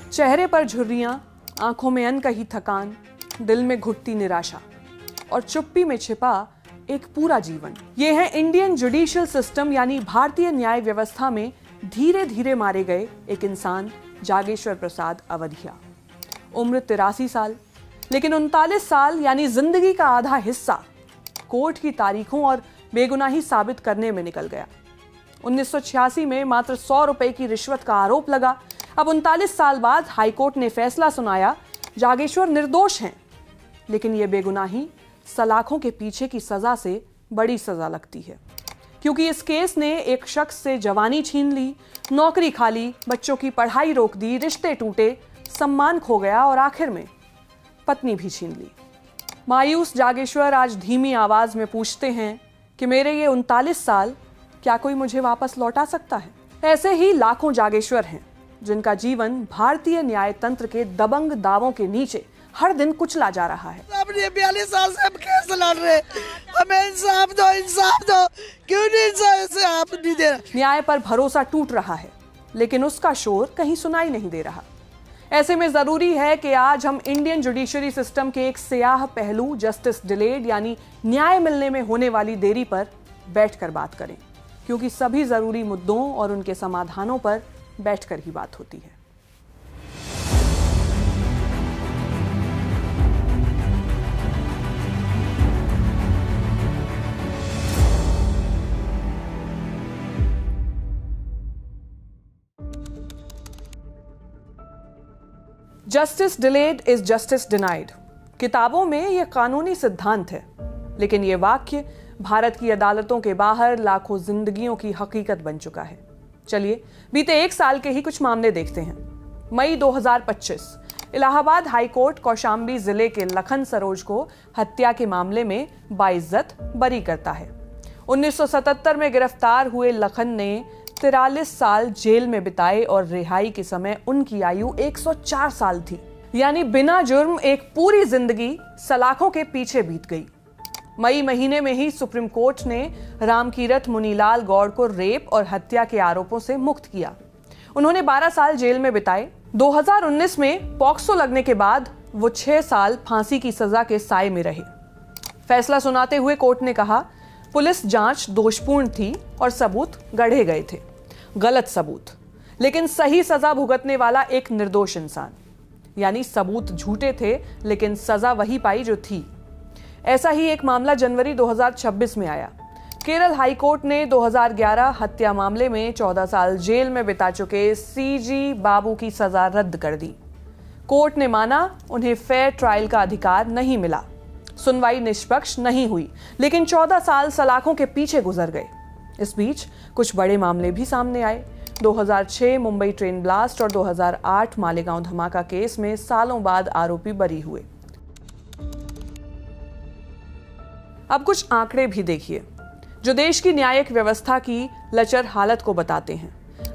चेहरे पर झुर्रियां, आंखों में अनकही थकान, दिल में घुटती निराशा और चुप्पी में छिपा एक पूरा जीवन। ये है इंडियन जुडिशियल सिस्टम यानी भारतीय न्याय व्यवस्था में धीरे धीरे मारे गए एक इंसान जागेश्वर प्रसाद अवधिया। उम्र 83 साल, लेकिन 39 साल यानी जिंदगी का आधा हिस्सा कोर्ट की तारीखों और बेगुनाही साबित करने में निकल गया। 1986 में मात्र 100 रुपए की रिश्वत का आरोप लगा। अब 39 साल बाद हाईकोर्ट ने फैसला सुनाया, जागेश्वर निर्दोष हैं, लेकिन यह बेगुनाही सलाखों के पीछे की सजा से बड़ी सजा लगती है, क्योंकि इस केस ने एक शख्स से जवानी छीन ली, नौकरी खा ली, बच्चों की पढ़ाई रोक दी, रिश्ते टूटे, सम्मान खो गया और आखिर में पत्नी भी छीन ली। मायूस जागेश्वर आज धीमी आवाज में पूछते हैं कि मेरे ये 39 साल क्या कोई मुझे वापस लौटा सकता है? ऐसे ही लाखों जागेश्वर हैं जिनका जीवन भारतीय न्याय तंत्र के दबंग दावों के नीचे हर दिन कुचला जा रहा है। 42 साल से हम केस लड़ रहे, हमें इंसाफ दो, क्यों नहीं इंसाफ नहीं दे रहा? न्याय पर भरोसा टूट रहा है, लेकिन उसका शोर कहीं सुनाई नहीं दे रहा। ऐसे में जरूरी है कि आज हम इंडियन जुडिशरी सिस्टम के एक स्याह पहलू जस्टिस डिलेड यानी न्याय मिलने में होने वाली देरी पर बैठकर बात करें, क्योंकि सभी जरूरी मुद्दों और उनके समाधानों पर बैठकर ही बात होती है। Justice delayed is justice denied. किताबों में यह कानूनी सिद्धांत है, लेकिन यह वाक्य भारत की अदालतों के बाहर लाखों जिंदगियों की हकीकत बन चुका है। चलिए बीते एक साल के ही कुछ मामले देखते हैं। मई 2025 इलाहाबाद हाईकोर्ट कौशाम्बी जिले के लखन सरोज को हत्या के मामले में बाइज्जत बरी करता है। 1977 में गिरफ्तार हुए लखन ने 43 साल जेल में बिताए और रिहाई के समय उनकी आयु 104 साल थी, यानी बिना जुर्म एक पूरी जिंदगी सलाखों के पीछे बीत गई। मई महीने में ही सुप्रीम कोर्ट ने रामकीरत मुनीलाल गौड़ को रेप और हत्या के आरोपों से मुक्त किया। उन्होंने 12 साल जेल में बिताए। 2019 में पॉक्सो लगने के बाद वो 6 साल फांसी की सजा के साए में रहे। फैसला सुनाते हुए कोर्ट ने कहा, पुलिस जांच दोषपूर्ण थी और सबूत गढ़े गए थे, गलत सबूत, लेकिन सही सजा भुगतने वाला एक निर्दोष इंसान, यानी सबूत झूठे थे लेकिन सजा वही पाई जो थी। ऐसा ही एक मामला जनवरी 2026 में आया। केरल हाईकोर्ट ने 2011 हत्या मामले में 14 साल जेल में बिता चुके सीजी बाबू की सजा रद्द कर दी। कोर्ट ने माना उन्हें फेयर ट्रायल का अधिकार नहीं मिला, सुनवाई निष्पक्ष नहीं हुई, लेकिन 14 साल सलाखों के पीछे गुजर गए। इस बीच कुछ बड़े मामले भी सामने आए। 2006 मुंबई ट्रेन ब्लास्ट और 2008 मालेगांव धमाका केस में सालों बाद आरोपी बरी हुए। अब कुछ आंकड़े भी देखिए जो देश की न्यायिक व्यवस्था की लचर हालत को बताते हैं।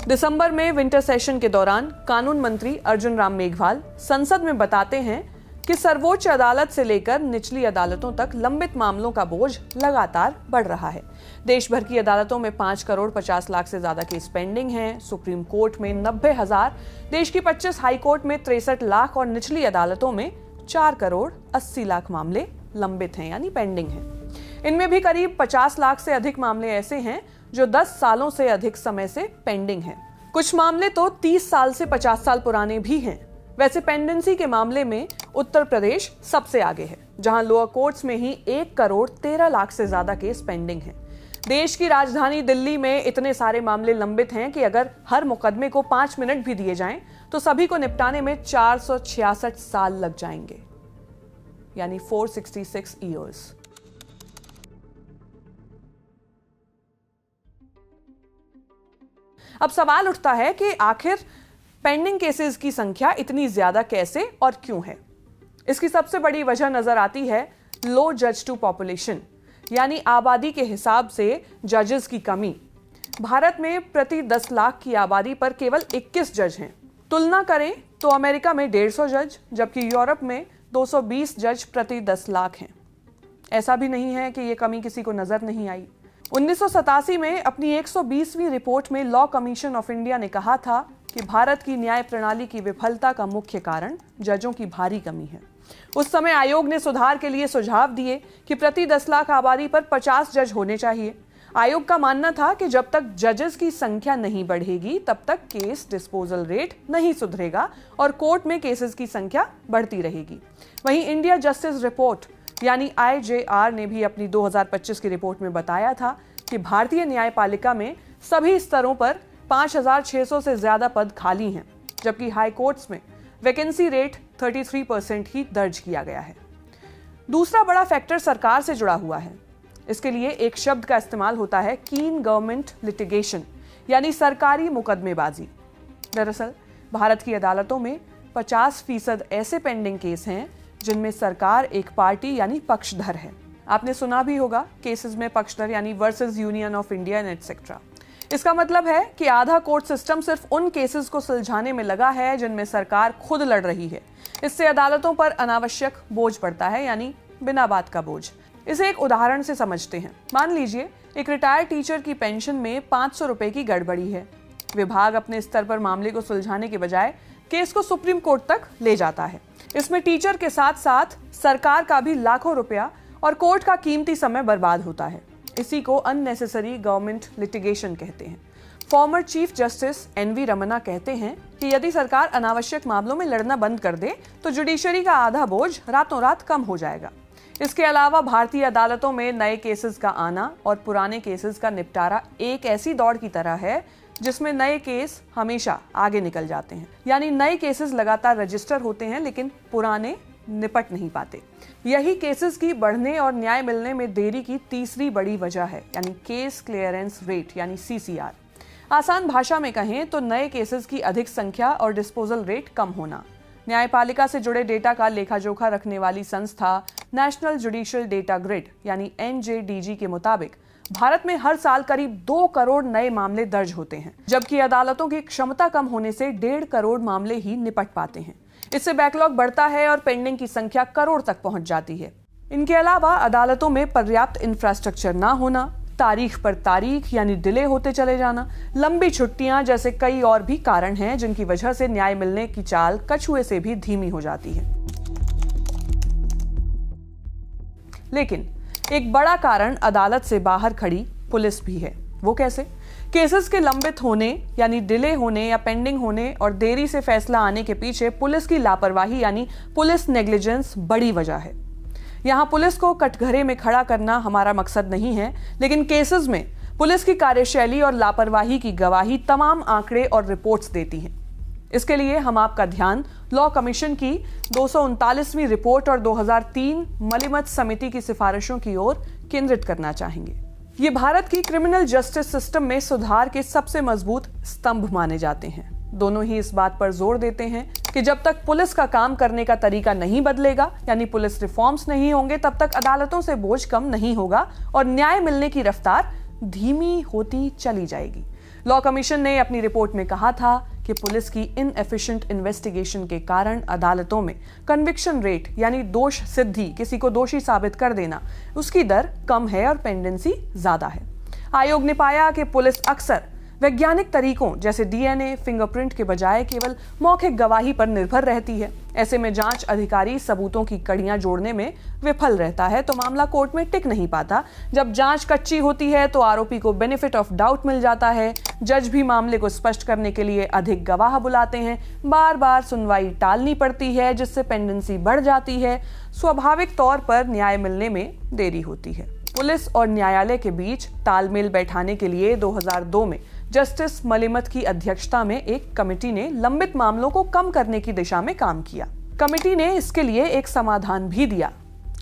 दिसंबर में विंटर सेशन के दौरान कानून मंत्री अर्जुन राम मेघवाल संसद में बताते हैं कि सर्वोच्च अदालत से लेकर निचली अदालतों तक लंबित मामलों का बोझ लगातार बढ़ रहा है। देश भर की अदालतों में 5 करोड़ 50 लाख से ज्यादा केस पेंडिंग हैं। सुप्रीम कोर्ट में 90,000, देश की 25 हाई कोर्ट में 63 लाख और निचली अदालतों में 4 करोड़ 80 लाख मामले लंबित हैं, यानी पेंडिंग हैं। इनमें भी करीब 50 लाख से अधिक मामले ऐसे हैं जो 10 सालों से अधिक समय से पेंडिंग हैं। कुछ मामले तो 30 साल से 50 साल पुराने भी हैं। वैसे पेंडेंसी के मामले में उत्तर प्रदेश सबसे आगे है, जहां लोअर कोर्ट्स में ही 1 करोड़ 13 लाख से ज्यादा केस पेंडिंग हैं। देश की राजधानी दिल्ली में इतने सारे मामले लंबित हैं कि अगर हर मुकदमे को 5 मिनट भी दिए जाएं तो सभी को निपटाने में 466 साल लग जाएंगे, यानी 466 ईयर्स। अब सवाल उठता है कि आखिर पेंडिंग केसेस की संख्या इतनी ज्यादा कैसे और क्यों है? इसकी सबसे बड़ी वजह नजर आती है लो जज टू पॉपुलेशन, यानी आबादी के हिसाब से जजेस की कमी। भारत में प्रति 10 लाख की आबादी पर केवल 21 जज हैं। तुलना करें तो अमेरिका में 150 जज, जबकि यूरोप में 220 जज प्रति 10 लाख हैं। ऐसा भी नहीं है कि यह कमी किसी को नजर नहीं आई। 1987 में अपनी 120वीं रिपोर्ट में लॉ कमीशन ऑफ इंडिया ने कहा था कि भारत की न्याय प्रणाली की विफलता का मुख्य कारण जजों की भारी कमी है। उस समय आयोग ने सुधार के लिए सुझाव दिए कि प्रति 10 लाख आबादी पर 50 जज होने चाहिए। आयोग का मानना था कि जब तक जजेस की संख्या नहीं बढ़ेगी तब तक केस डिस्पोजल रेट नहीं सुधरेगा और कोर्ट में केसेस की संख्या बढ़ती रहेगी। वहीं इंडिया जस्टिस रिपोर्ट यानी IJR ने भी अपनी 2025 की रिपोर्ट में बताया था कि भारतीय न्यायपालिका में सभी स्तरों पर 5,600 से ज्यादा पद खाली हैं, जबकि हाई कोर्ट्स में वैकेंसी रेट 33% ही दर्ज किया गया है। दूसरा बड़ा फैक्टर सरकार से जुड़ा हुआ है। इसके लिए एक शब्द का इस्तेमाल होता है, कीन गवर्नमेंट लिटिगेशन, यानी सरकारी मुकदमेबाजी। दरअसल भारत की अदालतों में 50% ऐसे पेंडिंग केस हैं जिनमें सरकार एक पार्टी यानी पक्षधर है। आपने सुना भी होगा केसेस में पक्षधर यानी versus union of India and etcetera. इसका मतलब है कि आधा कोर्ट सिस्टम सिर्फ उन केसेस को सुलझाने में लगा है जिनमें सरकार खुद लड़ रही है। इससे अदालतों पर अनावश्यक बोझ पड़ता है, यानी बिना बात का बोझ। इसे एक उदाहरण से समझते हैं। मान लीजिए एक रिटायर्ड टीचर की पेंशन में 500 रुपए की गड़बड़ी है। विभाग अपने स्तर पर मामले को सुलझाने के बजाय केस को सुप्रीम कोर्ट तक ले जाता है। इसमें टीचर के साथ साथ सरकार का भी लाखों रुपया और कोर्ट का कीमती समय बर्बाद होता है। इसी को अननेसेसरी गवर्नमेंट लिटिगेशन कहते हैं। Former chief justice NV Ramana कहते हैं कि यदि सरकार अनावश्यक मामलों में लड़ना बंद कर दे तो जुडिशरी का आधा बोझ रातों रात कम हो जाएगा। इसके अलावा भारतीय अदालतों में नए केसेस का आना और पुराने केसेस का निपटारा एक ऐसी दौड़ की तरह है जिसमें नए केस हमेशा आगे निकल जाते हैं, यानी नए केसेस लगातार रजिस्टर होते हैं लेकिन पुराने निपट नहीं पाते। यही केसेस की बढ़ने और न्याय मिलने में देरी की तीसरी बड़ी वजह है, यानी केस क्लियरेंस रेट यानी CCR। आसान भाषा में कहें तो नए केसेस की अधिक संख्या और डिस्पोजल रेट कम होना। न्यायपालिका से जुड़े डेटा का लेखा जोखा रखने वाली संस्था नेशनल जुडिशियल डेटा ग्रिड यानी NJDG के मुताबिक भारत में हर साल करीब 2 करोड़ नए मामले दर्ज होते हैं, जबकि अदालतों की क्षमता कम होने से 1.5 करोड़ मामले ही निपट पाते हैं। इससे बैकलॉग बढ़ता है और पेंडिंग की संख्या करोड़ तक पहुंच जाती है। इनके अलावा अदालतों में पर्याप्त इंफ्रास्ट्रक्चर ना होना, तारीख पर तारीख यानी डिले होते चले जाना, लंबी छुट्टियां जैसे कई और भी कारण हैं जिनकी वजह से न्याय मिलने की चाल कछुए से भी धीमी हो जाती है। लेकिन एक बड़ा कारण अदालत से बाहर खड़ी पुलिस भी है। वो कैसे? केसेस के लंबित होने यानी डिले होने या पेंडिंग होने और देरी से फैसला आने के पीछे पुलिस की लापरवाही यानी पुलिस नेग्लिजेंस बड़ी वजह है। यहाँ पुलिस को कटघरे में खड़ा करना हमारा मकसद नहीं है, लेकिन केसेस में पुलिस की कार्यशैली और लापरवाही की गवाही तमाम आंकड़े और रिपोर्ट्स देती हैं। इसके लिए हम आपका ध्यान लॉ कमीशन की 239वीं रिपोर्ट और 2003 मलिमत समिति की सिफारिशों की ओर केंद्रित करना चाहेंगे। ये भारत की क्रिमिनल जस्टिस सिस्टम में सुधार के सबसे मजबूत स्तंभ माने जाते हैं। दोनों ही इस बात पर जोर देते हैं कि जब तक पुलिस का काम करने का तरीका नहीं बदलेगा, यानी पुलिस रिफॉर्म्स नहीं होंगे, तब तक अदालतों से बोझ कम नहीं होगा और न्याय मिलने की रफ्तार धीमी होती चली जाएगी। लॉ कमीशन ने अपनी रिपोर्ट में कहा था कि पुलिस की इनएफिशिएंट इन्वेस्टिगेशन के कारण अदालतों में कन्विक्शन रेट यानी दोष सिद्धि, किसी को दोषी साबित कर देना, उसकी दर कम है और पेंडेंसी ज्यादा है। आयोग ने पाया कि पुलिस अक्सर वैज्ञानिक तरीकों जैसे DNA, फिंगरप्रिंट के बजाय केवल मौखिक गवाही पर निर्भर रहती है। ऐसे में जांच अधिकारी सबूतों की कड़ियां जोड़ने में विफल रहता है तो मामला कोर्ट में टिक नहीं पाता। जब जांच कच्ची होती है तो आरोपी को बेनिफिट ऑफ डाउट मिल जाता है। जज भी मामले को स्पष्ट करने के लिए अधिक गवाह बुलाते हैं। बार बार सुनवाई टालनी पड़ती है जिससे पेंडेंसी बढ़ जाती है। स्वाभाविक तौर पर न्याय मिलने में देरी होती है। पुलिस और न्यायालय के बीच तालमेल बैठाने के लिए 2002 में जस्टिस मलिमत की अध्यक्षता में एक कमेटी ने लंबित मामलों को कम करने की दिशा में काम किया। कमेटी ने इसके लिए एक समाधान भी दिया।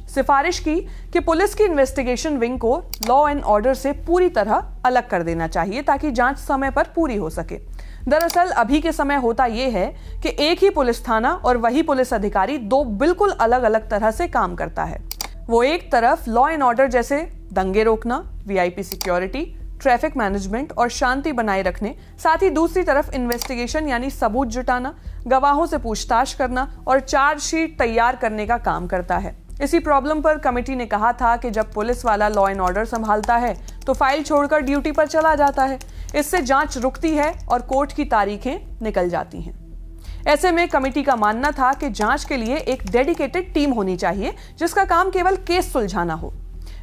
सिफारिश की कि पुलिस की इन्वेस्टिगेशन विंग को लॉ एंड ऑर्डर से पूरी तरह अलग कर देना चाहिए ताकि जांच समय पर पूरी हो सके। दरअसल अभी के समय होता यह है कि एक ही पुलिस थाना और वही पुलिस अधिकारी 2 बिल्कुल अलग अलग तरह से काम करता है। वो एक तरफ लॉ एंड ऑर्डर जैसे दंगे रोकना, VIP सिक्योरिटी, ट्रैफिक मैनेजमेंट और शांति बनाए रखने, साथ ही दूसरी तरफ इन्वेस्टिगेशन यानी सबूत जुटाना, गवाहों से पूछताछ करना और चार्जशीट तैयार करने का काम करता है। इसी प्रॉब्लम पर कमेटी ने कहा था कि जब पुलिस वाला लॉ एंड ऑर्डर संभालता है तो फाइल छोड़कर ड्यूटी पर चला जाता है। इससे जांच रुकती है और कोर्ट की तारीखें निकल जाती हैं। ऐसे में कमेटी का मानना था कि जांच के लिए एक डेडिकेटेड टीम होनी चाहिए जिसका काम केवल केस सुलझाना हो।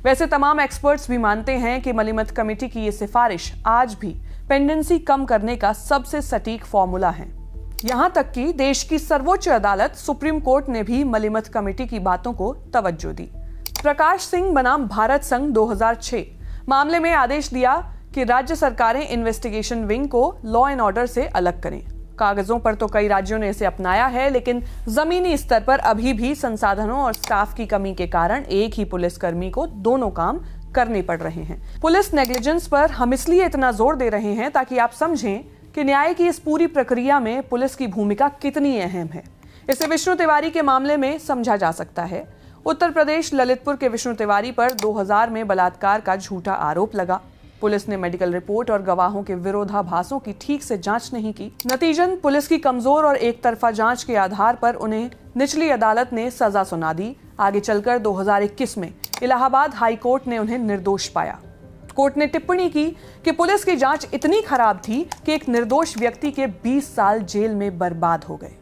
वैसे तमाम एक्सपर्ट्स भी मानते हैं कि मलिमथ कमेटी की ये सिफारिश आज भी पेंडेंसी कम करने का सबसे सटीक फॉर्मूला है। यहां तक कि देश की सर्वोच्च अदालत सुप्रीम कोर्ट ने भी मलिमथ कमेटी की बातों को तवज्जो दी। प्रकाश सिंह बनाम भारत संघ 2006 मामले में आदेश दिया कि राज्य सरकारें इन्वेस्टिगेशन विंग को लॉ एंड ऑर्डर से अलग करें। कागजों पर तो कई राज्यों ने इसे अपनाया है, लेकिन जमीनी स्तर पर अभी भी संसाधनों और स्टाफ की कमी के कारण एक ही पुलिसकर्मी को दोनों काम करने पड़ रहे हैं। पुलिस नेग्लिजेंस पर हम इसलिए इतना जोर दे रहे हैं ताकि आप समझें कि न्याय की इस पूरी प्रक्रिया में पुलिस की भूमिका कितनी अहम है। इसे विष्णु तिवारी के मामले में समझा जा सकता है। उत्तर प्रदेश ललितपुर के विष्णु तिवारी पर 2000 में बलात्कार का झूठा आरोप लगा। पुलिस ने मेडिकल रिपोर्ट और गवाहों के विरोधाभासों की ठीक से जांच नहीं की। नतीजन पुलिस की कमजोर और एक तरफा जांच के आधार पर उन्हें निचली अदालत ने सजा सुना दी। आगे चलकर 2021 में इलाहाबाद हाई कोर्ट ने उन्हें निर्दोष पाया। कोर्ट ने टिप्पणी की कि पुलिस की जांच इतनी खराब थी कि एक निर्दोष व्यक्ति के 20 साल जेल में बर्बाद हो गए।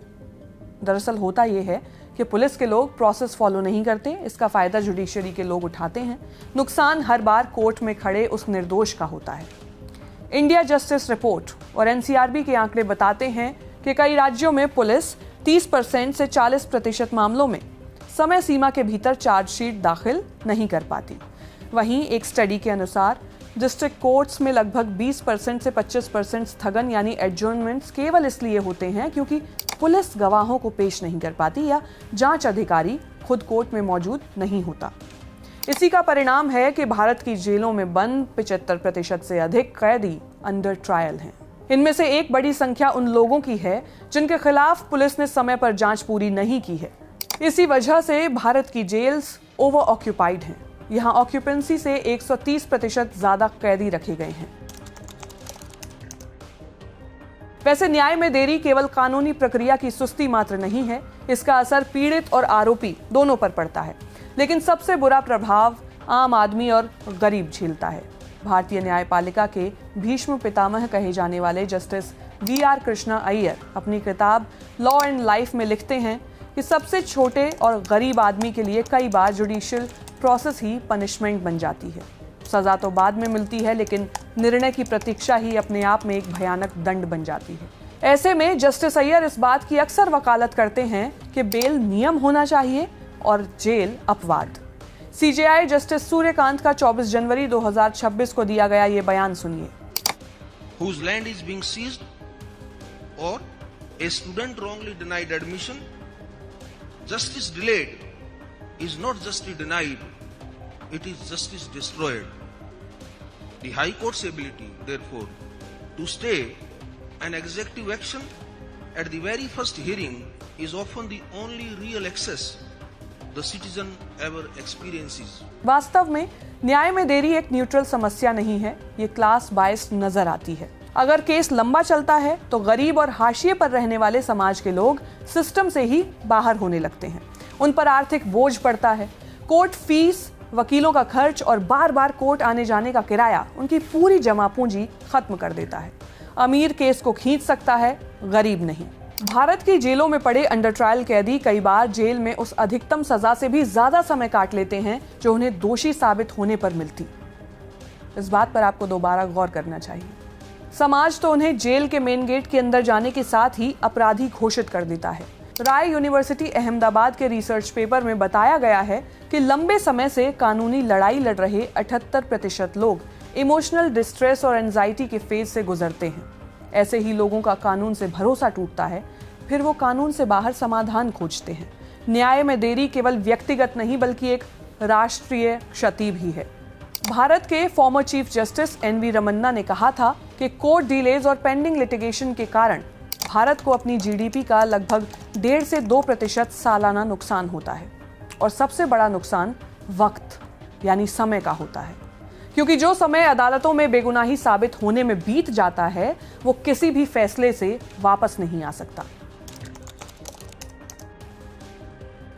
दरअसल होता यह है कि पुलिस के लोग प्रोसेस फॉलो नहीं करते, इसका फायदा जुडिशरी के लोग उठाते हैं। नुकसान हर बार कोर्ट में खड़े उस निर्दोष का होता है। इंडिया जस्टिस रिपोर्ट और एनसीआरबी के आंकड़े बताते हैं कि कई राज्यों में पुलिस 30% से 40% मामलों में समय सीमा के भीतर चार्जशीट दाखिल नहीं कर पाती। वहीं एक स्टडी के अनुसार डिस्ट्रिक्ट कोर्ट्स में लगभग 20% से 25% स्थगन यानी एडजर्नमेंट्स केवल इसलिए होते हैं क्योंकि पुलिस गवाहों को पेश नहीं कर पाती या जांच अधिकारी खुद कोर्ट में मौजूद नहीं होता। इसी का परिणाम है कि भारत की जेलों में बंद 75% से अधिक कैदी अंडर ट्रायल हैं। इनमें से एक बड़ी संख्या उन लोगों की है जिनके खिलाफ पुलिस ने समय पर जांच पूरी नहीं की है। इसी वजह से भारत की जेल्स ओवर ऑक्यूपाइड हैं। यहाँ ऑक्यूपेंसी से 130% ज्यादा कैदी रखे गए हैं। वैसे न्याय में देरी केवल कानूनी प्रक्रिया की सुस्ती मात्र नहीं है, इसका असर पीड़ित और आरोपी दोनों पर पड़ता है। लेकिन सबसे बुरा प्रभाव आम आदमी और गरीब झेलता है। भारतीय न्यायपालिका के भीष्म पितामह कहे जाने वाले जस्टिस VR कृष्णा अय्यर अपनी किताब लॉ एंड लाइफ में लिखते हैं कि सबसे छोटे और गरीब आदमी के लिए कई बार जुडिशियल प्रोसेस ही पनिशमेंट बन जाती है। सजा तो बाद में मिलती है, लेकिन निर्णय की प्रतीक्षा ही अपने आप में एक भयानक दंड बन जाती है। ऐसे में जस्टिस अय्यर इस बात की अक्सर वकालत करते हैं कि बेल नियम होना चाहिए और जेल अपवाद। CJI जस्टिस सूर्यकांत का 24 जनवरी 2026 को दिया गया ये बयान सुनिए। Whose land is being seized or a student wrongly denied admission, justice delayed is not justice denied, it is justice destroyed. The High Court's ability, therefore, to stay an executive action at the very first hearing is often the only real access the citizen ever experiences. वास्तव में न्याय में देरी एक neutral समस्या नहीं है, ये क्लास बायस्ड नजर आती है। अगर केस लंबा चलता है तो गरीब और हाशिए पर रहने वाले समाज के लोग सिस्टम से ही बाहर होने लगते हैं। उन पर आर्थिक बोझ पड़ता है। कोर्ट फीस, वकीलों का खर्च और बार बार कोर्ट आने जाने का किराया उनकी पूरी जमा पूंजी खत्म कर देता है। अमीर केस को खींच सकता है, गरीब नहीं। भारत की जेलों में पड़े अंडर ट्रायल कैदी कई बार जेल में उस अधिकतम सजा से भी ज्यादा समय काट लेते हैं जो उन्हें दोषी साबित होने पर मिलती। इस बात पर आपको दोबारा गौर करना चाहिए। समाज तो उन्हें जेल के मेन गेट के अंदर जाने के साथ ही अपराधी घोषित कर देता है। राय यूनिवर्सिटी अहमदाबाद के रिसर्च पेपर में बताया गया है कि लंबे समय से कानूनी लड़ाई लड़ रहे 78% लोग इमोशनल डिस्ट्रेस और एंजाइटी के फेज से गुजरते हैं। ऐसे ही लोगों का कानून से भरोसा टूटता है, फिर वो कानून से बाहर समाधान खोजते हैं। न्याय में देरी केवल व्यक्तिगत नहीं बल्कि एक राष्ट्रीय क्षति भी है। भारत के former chief justice NV Ramana ने कहा था कि कोर्ट डिलेज और पेंडिंग लिटिगेशन के कारण भारत को अपनी GDP का लगभग 1.5 से 2% सालाना नुकसान होता है। और सबसे बड़ा नुकसान वक्त यानी समय का होता है, क्योंकि जो समय अदालतों में बेगुनाही साबित होने में बीत जाता है वो किसी भी फैसले से वापस नहीं आ सकता।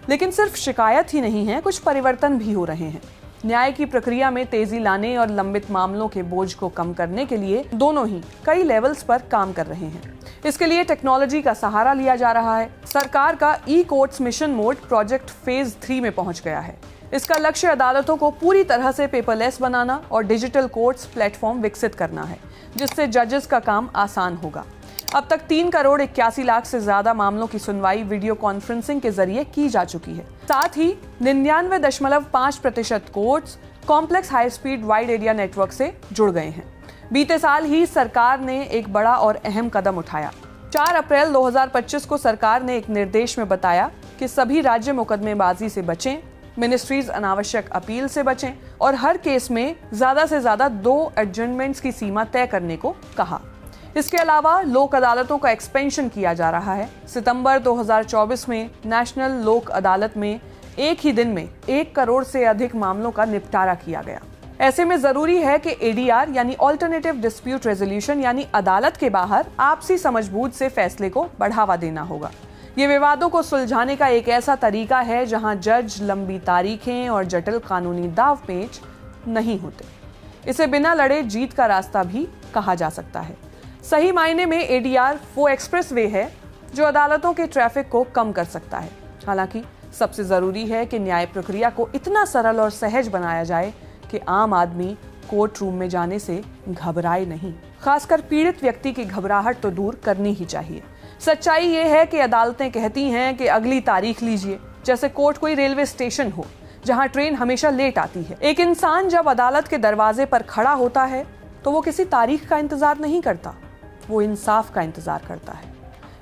लेकिन सिर्फ शिकायत ही नहीं है, कुछ परिवर्तन भी हो रहे हैं। न्याय की प्रक्रिया में तेजी लाने और लंबित मामलों के बोझ को कम करने के लिए दोनों ही कई लेवल्स पर काम कर रहे हैं। इसके लिए टेक्नोलॉजी का सहारा लिया जा रहा है। सरकार का e courts mission mode project phase 3 में पहुंच गया है। इसका लक्ष्य अदालतों को पूरी तरह से पेपरलेस बनाना और डिजिटल कोर्ट्स प्लेटफॉर्म विकसित करना है, जिससे जजेस का काम आसान होगा। अब तक 3 करोड़ 81 लाख से ज्यादा मामलों की सुनवाई वीडियो कॉन्फ्रेंसिंग के जरिए की जा चुकी है। साथ ही 99.5% courts complex high speed wide area network से जुड़ गए हैं। बीते साल ही सरकार ने एक बड़ा और अहम कदम उठाया। 4 अप्रैल 2025 को सरकार ने एक निर्देश में बताया कि सभी राज्य मुकदमेबाजी से बचें, मिनिस्ट्रीज अनावश्यक अपील से बचें और हर केस में ज्यादा से ज्यादा 2 एडजमेंट्स की सीमा तय करने को कहा। इसके अलावा लोक अदालतों का एक्सपेंशन किया जा रहा है। सितंबर 2024 में नेशनल लोक अदालत में एक ही दिन में 1 करोड़ से अधिक मामलों का निपटारा किया गया। ऐसे में जरूरी है कि एडीआर यानी ऑल्टरनेटिव डिस्प्यूट रेजोल्यूशन यानी अदालत के बाहर आपसी समझबूझ से फैसले को बढ़ावा देना होगा। ये विवादों को सुलझाने का एक ऐसा तरीका है जहां जज लंबी तारीखें और जटिल कानूनी दाव पेच नहीं होते। इसे बिना लड़े जीत का रास्ता भी कहा जा सकता है। सही मायने में एडीआर वो एक्सप्रेस वे है जो अदालतों के ट्रैफिक को कम कर सकता है। हालांकि सबसे जरूरी है कि न्याय प्रक्रिया को इतना सरल और सहज बनाया जाए कि आम आदमी कोर्ट रूम में जाने से घबराए नहीं। खासकर पीड़ित व्यक्ति की घबराहट तो दूर करनी ही चाहिए। सच्चाई ये है कि अदालतें कहती हैं कि अगली तारीख लीजिए, जैसे कोर्ट कोई रेलवे स्टेशन हो जहां ट्रेन हमेशा लेट आती है। एक इंसान जब अदालत के दरवाजे पर खड़ा होता है तो वो किसी तारीख का इंतजार नहीं करता, वो इंसाफ का इंतजार करता है।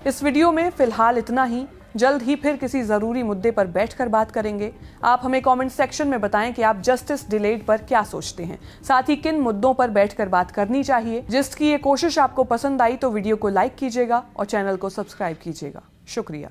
इस वीडियो में फिलहाल इतना ही। जल्द ही फिर किसी जरूरी मुद्दे पर बैठकर बात करेंगे। आप हमें कमेंट सेक्शन में बताएं कि आप जस्टिस डिलेड पर क्या सोचते हैं, साथ ही किन मुद्दों पर बैठकर बात करनी चाहिए। जिसकी ये कोशिश आपको पसंद आई तो वीडियो को लाइक कीजिएगा और चैनल को सब्सक्राइब कीजिएगा। शुक्रिया।